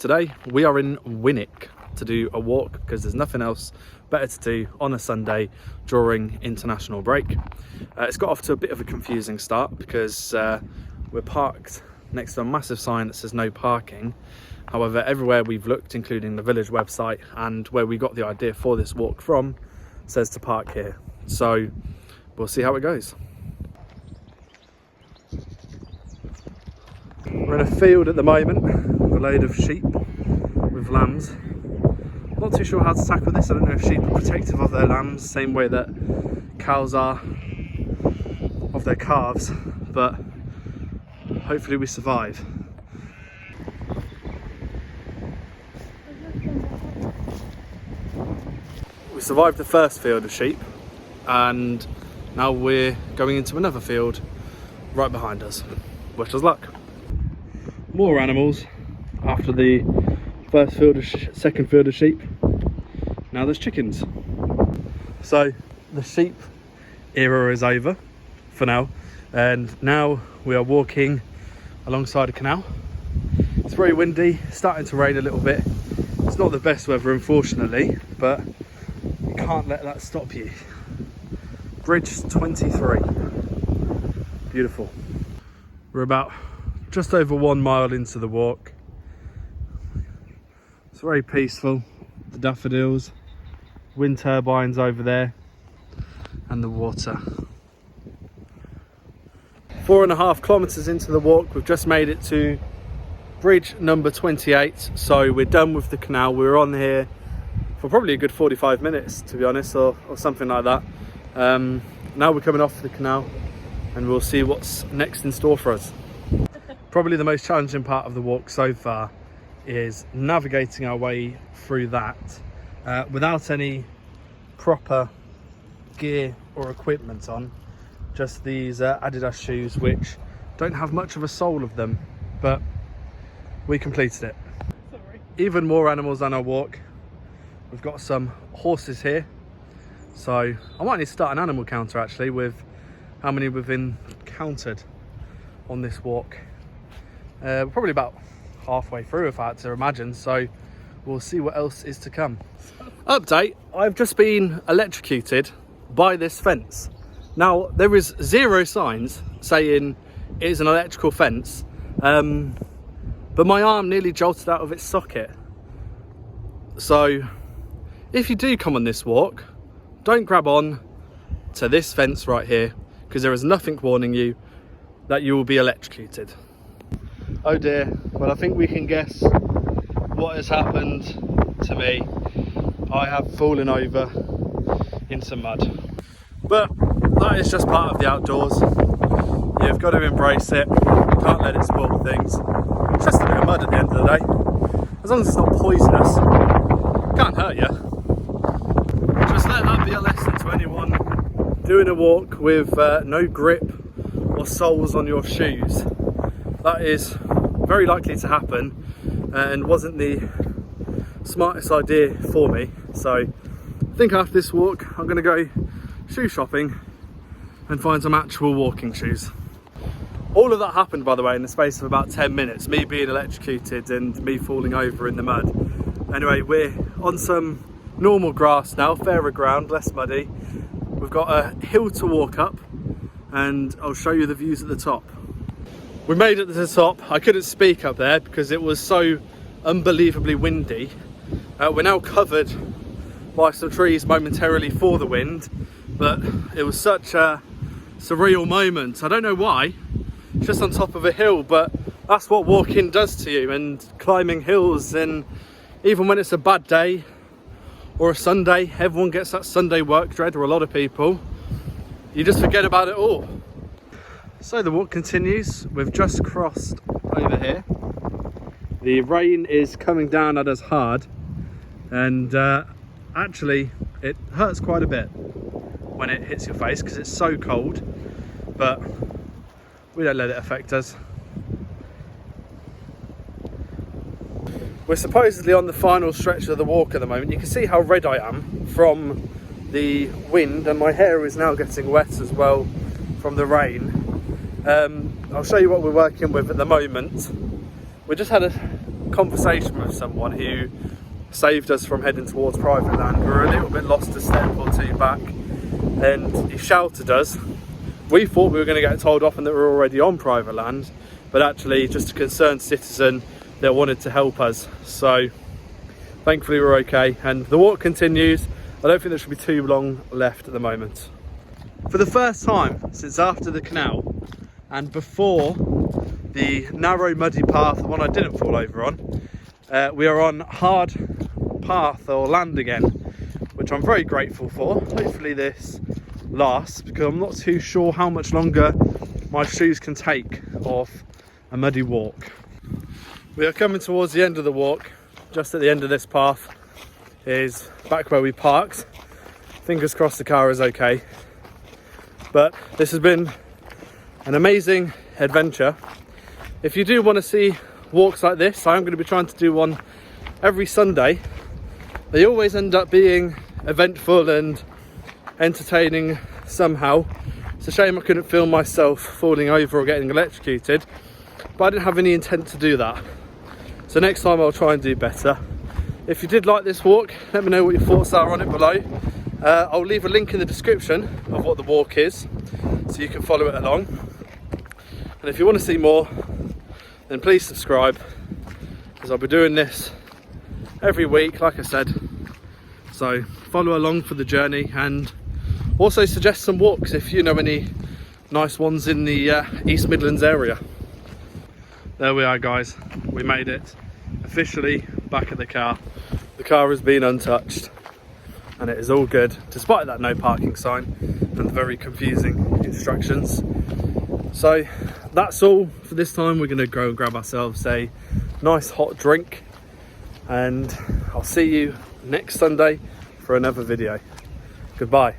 Today we are in Winwick to do a walk because there's nothing else better to do on a Sunday during international break. It's got off to a bit of a confusing start because we're parked next to a massive sign that says no parking. However, everywhere we've looked, including the village website and where we got the idea for this walk from, says to park here. So we'll see how it goes. We're in a field at the moment with a load of sheep with lambs. Not too sure how to tackle this. I don't know if sheep are protective of their lambs, same way that cows are of their calves, but hopefully we survive. We survived the first field of sheep and now we're going into another field right behind us. Wish us luck. More animals after the first field of second field of sheep. Now there's chickens. So the sheep era is over for now, and now we are walking alongside a canal. It's very windy, starting to rain a little bit. It's not the best weather, unfortunately, but you can't let that stop you. Bridge 23. Beautiful. We're about just over 1 mile into the walk. It's very peaceful. The daffodils, wind turbines over there, and the water. 4.5 kilometers into the walk, we've just made it to bridge number 28. So we're done with the canal. We were on here for probably a good 45 minutes, to be honest, or something like that. Now we're coming off the canal and we'll see what's next in store for us. Probably the most challenging part of the walk so far is navigating our way through that without any proper gear or equipment on. Just these Adidas shoes, which don't have much of a sole of them, but we completed it. Sorry. Even more animals on our walk. We've got some horses here, so I might need to start an animal counter actually with how many we've encountered on this walk. We're probably about halfway through, if I had to imagine, so we'll see what else is to come. Update, I've just been electrocuted by this fence. Now, there is 0 signs saying it is an electrical fence, but my arm nearly jolted out of its socket. So, if you do come on this walk, don't grab on to this fence right here, because there is nothing warning you that you will be electrocuted. Oh dear, well I think we can guess what has happened to me. I have fallen over in some mud. But that is just part of the outdoors. You've got to embrace it. You can't let it spoil things. It's just a bit of mud at the end of the day. As long as it's not poisonous, it can't hurt you. Just let that be a lesson to anyone doing a walk with no grip or soles on your shoes. That is very likely to happen and wasn't the smartest idea for me. So I think after this walk I'm going to go shoe shopping and find some actual walking shoes. All of that happened, by the way, in the space of about 10 minutes, me being electrocuted and me falling over in the mud. Anyway, we're on some normal grass now, fairer ground, less muddy. We've got a hill to walk up and I'll show you the views at the top. We made it to the top. I couldn't speak up there because it was so unbelievably windy. We're now covered by some trees momentarily for the wind, but it was such a surreal moment. I don't know why, just on top of a hill, but that's what walking does to you, and climbing hills. And even when it's a bad day or a Sunday, everyone gets that Sunday work dread, or a lot of people. You just forget about it all. So the walk continues. We've just crossed over here. The rain is coming down at us hard, and actually it hurts quite a bit when it hits your face because it's so cold, but we don't let it affect us. We're supposedly on the final stretch of the walk at the moment. You can see how red I am from the wind, and my hair is now getting wet as well from the rain. I'll show you what we're working with at the moment. We just had a conversation with someone who saved us from heading towards private land. We were a little bit lost a step or two back, and he shouted us. We thought we were going to get told off and that we were already on private land, but actually just a concerned citizen that wanted to help us. So thankfully we're okay, and the walk continues. I don't think there should be too long left at the moment. For the first time since after the canal and before the narrow muddy path, the one I didn't fall over on, we are on hard path or land again, which I'm very grateful for. Hopefully this lasts, because I'm not too sure how much longer my shoes can take off a muddy walk. We are coming towards the end of the walk. Just at the end of this path is back where we parked. Fingers crossed the car is okay. But this has been an amazing adventure. If you do want to see walks like this, I'm going to be trying to do one every Sunday. They always end up being eventful and entertaining somehow. It's a shame I couldn't film myself falling over or getting electrocuted, but I didn't have any intent to do that. So next time I'll try and do better. If you did like this walk, let me know what your thoughts are on it below. I'll leave a link in the description of what the walk is, so you can follow it along. And if you want to see more, then please subscribe, because I'll be doing this every week, like I said. So follow along for the journey, and also suggest some walks if you know any nice ones in the East Midlands area. There we are, guys. We made it. Officially back at the car. The car has been untouched, and it is all good, despite that no parking sign and the very confusing instructions. So that's all for this time. We're going to go and grab ourselves a nice hot drink, and I'll see you next Sunday for another video. Goodbye.